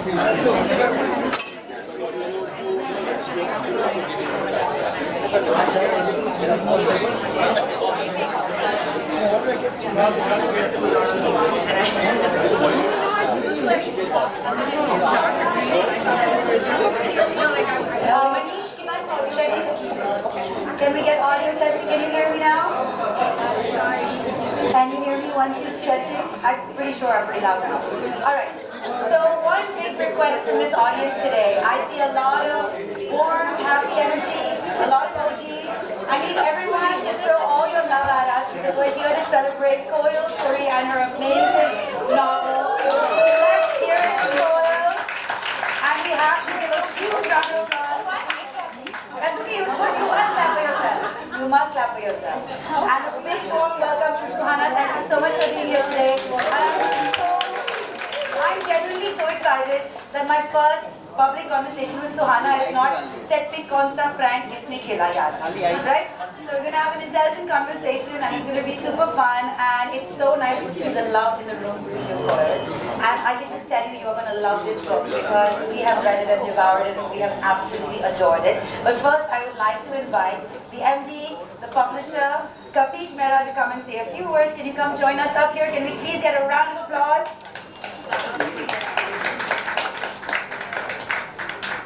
Can we get audio testing? Can you hear me now? Can you hear me? 1, 2, testing. I'm pretty sure I'm pretty loud now. Alright. So one big request from this audience today. I see a lot of warm, happy energy, a lot of emojis. I need everyone to throw all your love at us because we're here to celebrate Koel Purie and her amazing novel. Let's hear it for Koel. And we have to give a huge round of applause. That's okay, you must clap for yourself. You must clap for yourself. And a big warm welcome to Suhana. Thank you so much for being here today. I'm genuinely so excited that my first public conversation with Suhana is not set pick constant prank isne khela yaar, right? So we're gonna have an intelligent conversation and it's gonna be super fun and it's so nice to see the love in the room for you girls. And I can just tell you are gonna love this book because we have read it and devoured it and we have absolutely adored it. But first I would like to invite the MD, the publisher, Kapish Mehra to come and say a few words. Can you come join us up here? Can we please get a round of applause?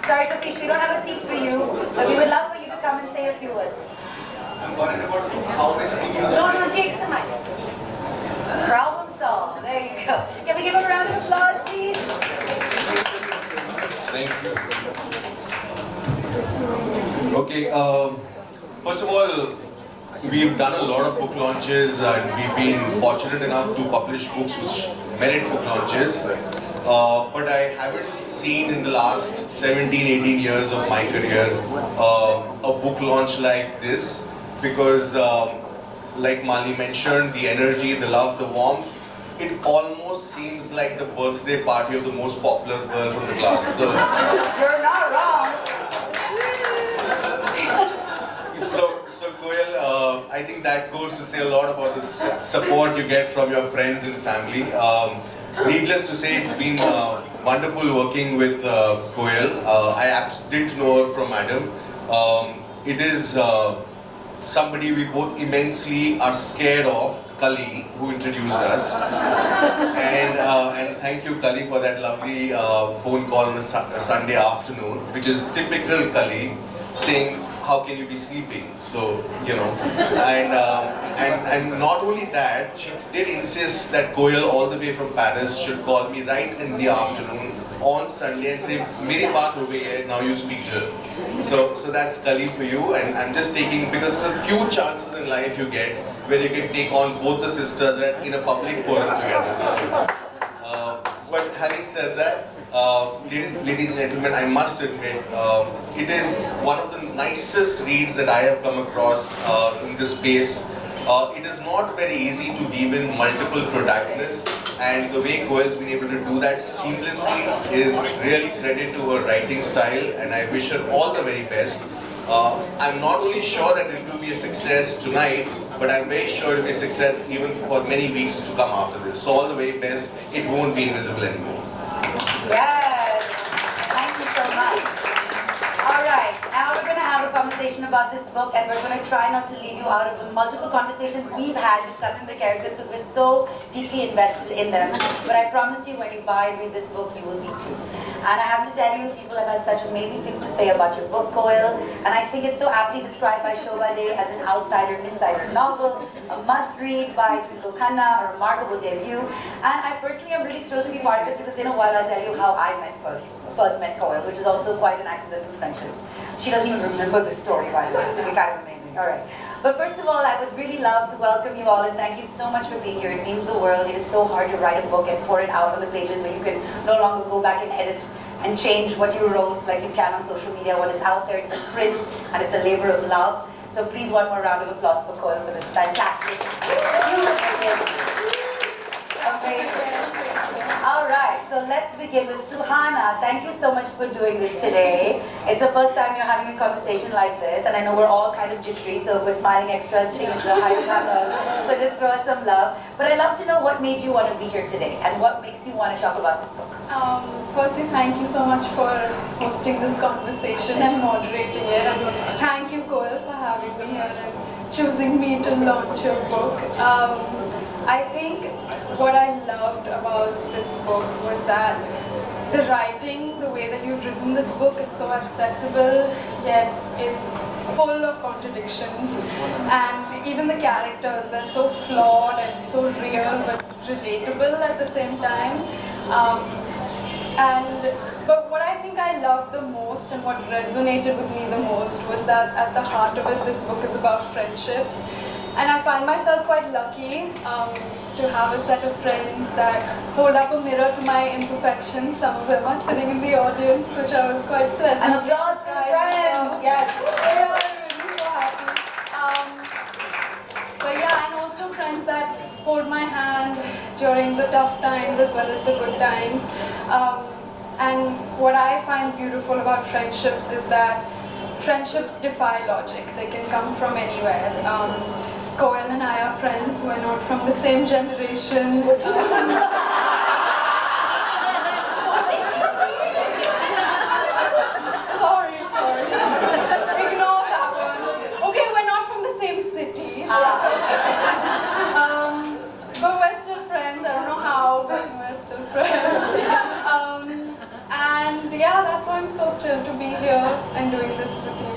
Sorry, Kapish, we don't have a seat for you, but we would love for you to come and say a few words. I'm worried about how this thing is. No, take the mic. Problem solved. There you go. Can we give him a round of applause, please? Thank you. Okay, first of all, we've done a lot of book launches and we've been fortunate enough to publish books which merit book launches. But I haven't seen in the last 17, 18 years of my career a book launch like this because like Mali mentioned, the energy, the love, the warmth, it almost seems like the birthday party of the most popular girl from the class. So, you're not wrong. So Koel, I think that goes to say a lot about the support you get from your friends and family. Needless to say, it's been wonderful working with Koel. I didn't know her from Adam. It is somebody we both immensely are scared of, Kali, who introduced us. And thank you, Kali, for that lovely phone call on a Sunday afternoon, which is typical Kali, saying, how can you be sleeping? So, you know, and not only that, she did insist that Koel all the way from Paris should call me right in the afternoon on Sunday and say, "Meri baat ho gayi hai, now you speak to her." So that's Kali for you, and I'm just taking, because there's a few chances in life you get where you can take on both the sisters in a public forum together. But having said that, ladies and gentlemen, I must admit, it is one of the nicest reads that I have come across in this space. It is not very easy to weave in multiple protagonists, and the way Koel's been able to do that seamlessly is really credit to her writing style, and I wish her all the very best. I'm not only sure that it will be a success tonight, but I'm very sure it will be a success even for many weeks to come after this. So all the very best. It won't be invisible anymore. Yes, thank you so much. All right, now we're going to have a conversation about this book and we're going to try not to leave you out of the multiple conversations we've had discussing the characters because we're so deeply invested in them. But I promise you when you buy and read this book, you will be too. And I have to tell you, people have had such amazing things to say about your book, Koel. And I think it's so aptly described by Shobha Day as an outsider-insider novel, a must-read by Twinkle Khanna, a remarkable debut. And I personally am really thrilled to be part of it because in a while I'll tell you how I first met Koel, which is also quite an accidental friendship. She doesn't even remember the story, by the way, so it's kind of amazing. All right. But first of all, I would really love to welcome you all and thank you so much for being here. It means the world. It is so hard to write a book and pour it out on the pages where you can no longer go back and edit and change what you wrote like you can on social media. When it's out there, it's a print and it's a labor of love. So please, one more round of applause for Koel for this fantastic, beautiful book. Amazing. All right. so let's begin with Suhana. Thank you so much for doing this today. It's the first time you're having a conversation like this, and I know we're all kind of jittery, so we're smiling extra, things are high color. So just throw us some love. But I'd love to know what made you want to be here today, and what makes you want to talk about this book. Firstly, thank you so much for hosting this conversation and moderating it. Thank you, Koel, for having me here and choosing me to launch your book. I think what I loved about this book was that the writing, the way that you've written this book, it's so accessible, yet it's full of contradictions. And even the characters, they're so flawed and so real, but relatable at the same time. But what I think I loved the most and what resonated with me the most was that at the heart of it, this book is about friendships. And I find myself quite lucky to have a set of friends that hold up a mirror to my imperfections. Some of them are sitting in the audience, which I was quite pleasant. And applause for the friends! Yes! Yeah, I'm really so happy. But yeah, and also friends that hold my hand during the tough times as well as the good times. And what I find beautiful about friendships is that friendships defy logic. They can come from anywhere. Koel and I are friends. We're not from the same generation. Sorry. Ignore that one. Okay, we're not from the same city. But we're still friends. I don't know how, but we're still friends. And yeah, that's why I'm so thrilled to be here and doing this with you.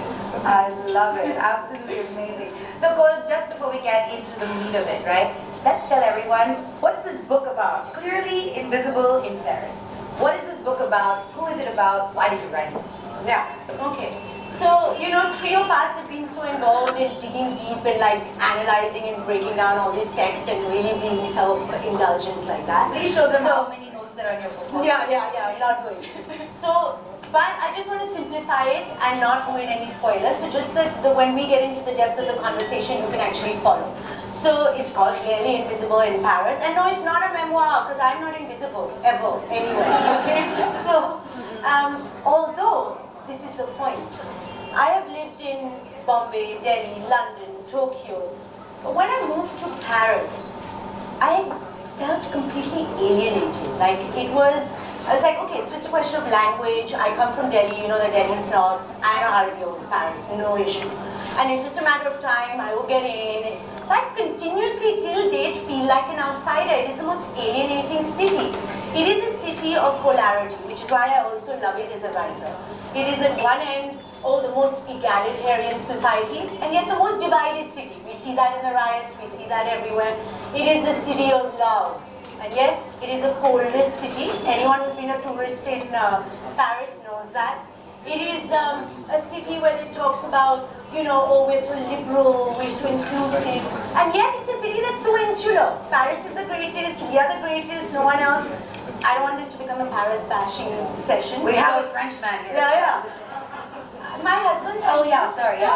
I love it. Absolutely amazing. So, Koel, just before we get into the meat of it, right? Let's tell everyone, what is this book about? Clearly Invisible in Paris. What is this book about? Who is it about? Why did you write it? Yeah, okay. So, three of us have been so involved in digging deep and like analyzing and breaking down all these texts and really being self-indulgent like that. Please show them how many notes there are in your book. Yeah, not going. So, but I just want to simplify it and not ruin any spoilers. So just that when we get into the depth of the conversation, you can actually follow. So it's called Clearly Invisible in Paris. And no, it's not a memoir because I'm not invisible ever anywhere. Okay? So, although this is the point, I have lived in Bombay, Delhi, London, Tokyo. But when I moved to Paris, I felt completely alienated. Like I was like, okay, it's just a question of language. I come from Delhi, the Delhi snobs. I know how to deal with Paris, no issue. And it's just a matter of time, I will get in. Like continuously till date feel like an outsider. It is the most alienating city. It is a city of polarity, which is why I also love it as a writer. It is at one end, the most egalitarian society, and yet the most divided city. We see that in the riots, we see that everywhere. It is the city of love. And yet, it is the coldest city. Anyone who's been a tourist in Paris knows that. It is a city where it talks about, we're so liberal, we're so inclusive. And yet, it's a city that's so insular. Paris is the greatest, we are the greatest, no one else. I don't want this to become a Paris bashing session. We have a French man here. Yeah. My husband. Oh yeah, sorry. Yeah.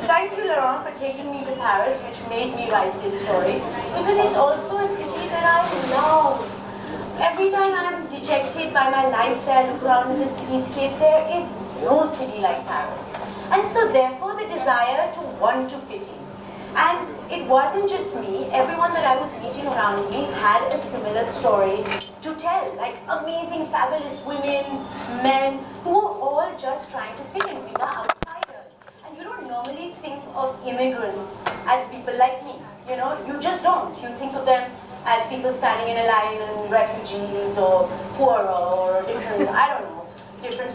Thank you, Laurent, for taking me to Paris, which made me write this story. Because it's also a city that I love. Every time I'm dejected by my life there, I look around in the cityscape, there is no city like Paris. And so therefore the desire to want to fit in. And it wasn't just me, everyone that I was meeting around me had a similar story to tell. Like amazing, fabulous women, men, who were all just trying to fit in. We were outsiders. And you don't normally think of immigrants as people like me. You just don't. You think of them as people standing in a line and refugees or poorer or different, I don't know, different